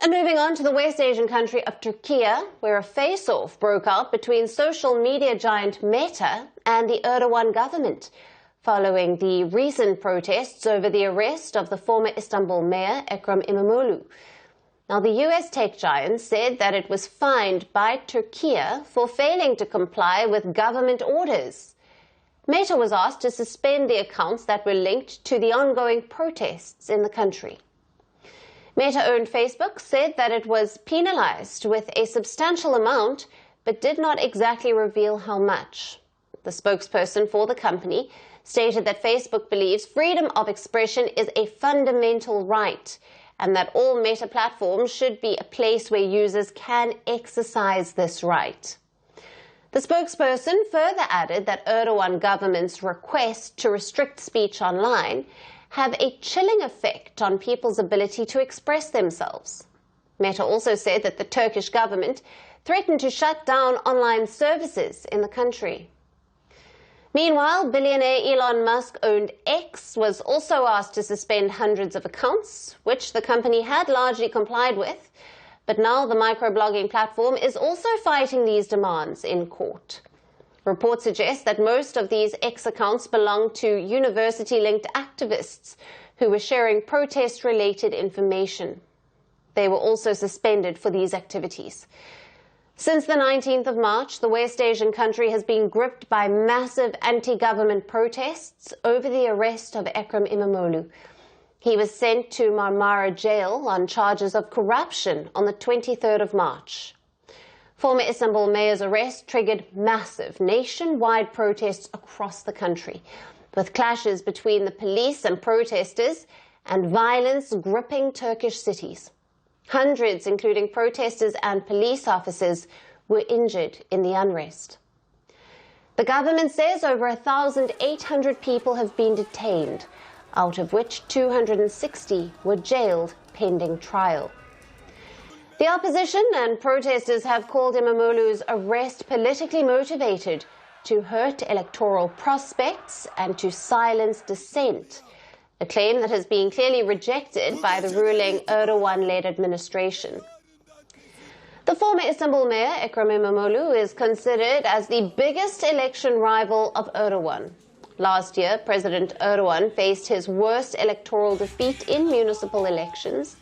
And moving on to the West Asian country of Turkey, where a face-off broke out between social media giant Meta and the Erdogan government, following the recent protests over the arrest of the former Istanbul mayor, Ekrem Imamoglu. Now, the US tech giant said that it was fined by Turkey for failing to comply with government orders. Meta was asked to suspend the accounts that were linked to the ongoing protests in the country. Meta-owned Facebook said that it was penalized with a substantial amount, but did not exactly reveal how much. The spokesperson for the company stated that Facebook believes freedom of expression is a fundamental right, and that all Meta platforms should be a place where users can exercise this right. The spokesperson further added that Erdogan government's request to restrict speech online have a chilling effect on people's ability to express themselves. Meta also said that the Turkish government threatened to shut down online services in the country. Meanwhile, billionaire Elon Musk-owned X was also asked to suspend hundreds of accounts, which the company had largely complied with. But now the microblogging platform is also fighting these demands in court. Reports suggest that most of these X accounts belong to university-linked activists who were sharing protest-related information. They were also suspended for these activities. Since the 19th of March, the West Asian country has been gripped by massive anti-government protests over the arrest of Ekrem Imamoglu. He was sent to Marmara jail on charges of corruption on the 23rd of March. Former Istanbul mayor's arrest triggered massive nationwide protests across the country, with clashes between the police and protesters and violence gripping Turkish cities. Hundreds, including protesters and police officers, were injured in the unrest. The government says over 1,800 people have been detained, out of which 260 were jailed pending trial. The opposition and protesters have called Imamoglu's arrest politically motivated to hurt electoral prospects and to silence dissent, a claim that has been clearly rejected by the ruling Erdogan-led administration. The former Istanbul mayor, Ekrem Imamoglu, is considered as the biggest election rival of Erdogan. Last year, President Erdogan faced his worst electoral defeat in municipal elections,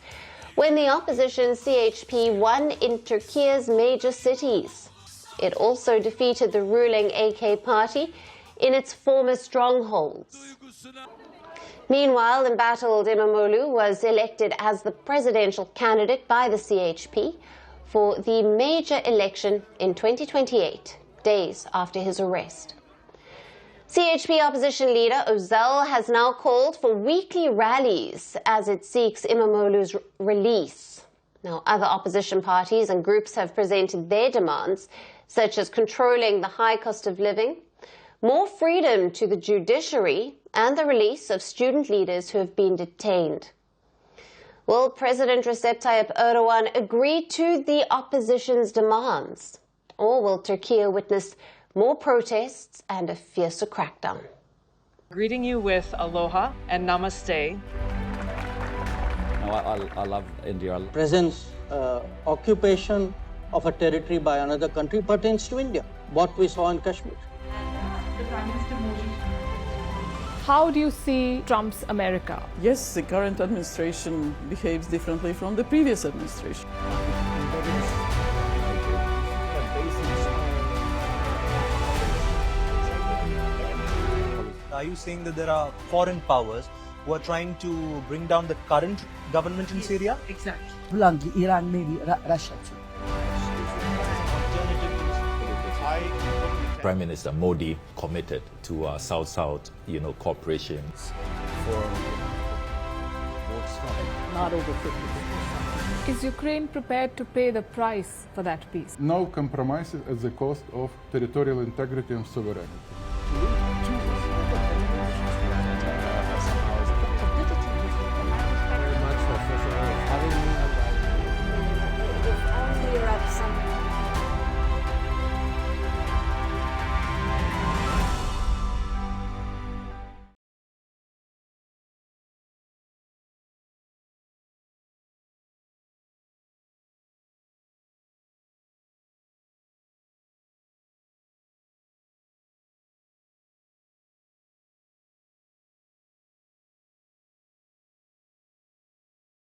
when the opposition CHP won in Turkey's major cities. It also defeated the ruling AK party in its former strongholds. Meanwhile, embattled Imamoglu was elected as the presidential candidate by the CHP for the major election in 2028, days after his arrest. CHP opposition leader Özel has now called for weekly rallies as it seeks Imamoglu's release. Now, other opposition parties and groups have presented their demands, such as controlling the high cost of living, more freedom to the judiciary, and the release of student leaders who have been detained. Will President Recep Tayyip Erdogan agree to the opposition's demands? Or will Turkey witness more protests and a fiercer crackdown? Greeting you with aloha and namaste. I love India. Presence, occupation of a territory by another country pertains to India, what we saw in Kashmir. How do you see Trump's America? Yes, the current administration behaves differently from the previous administration. Are you saying that there are foreign powers who are trying to bring down the current government in Syria? Exactly. Iran, maybe Russia too. Prime Minister Modi committed to South-South, cooperation. Not over 50%. Is Ukraine prepared to pay the price for that peace? No compromises at the cost of territorial integrity and sovereignty.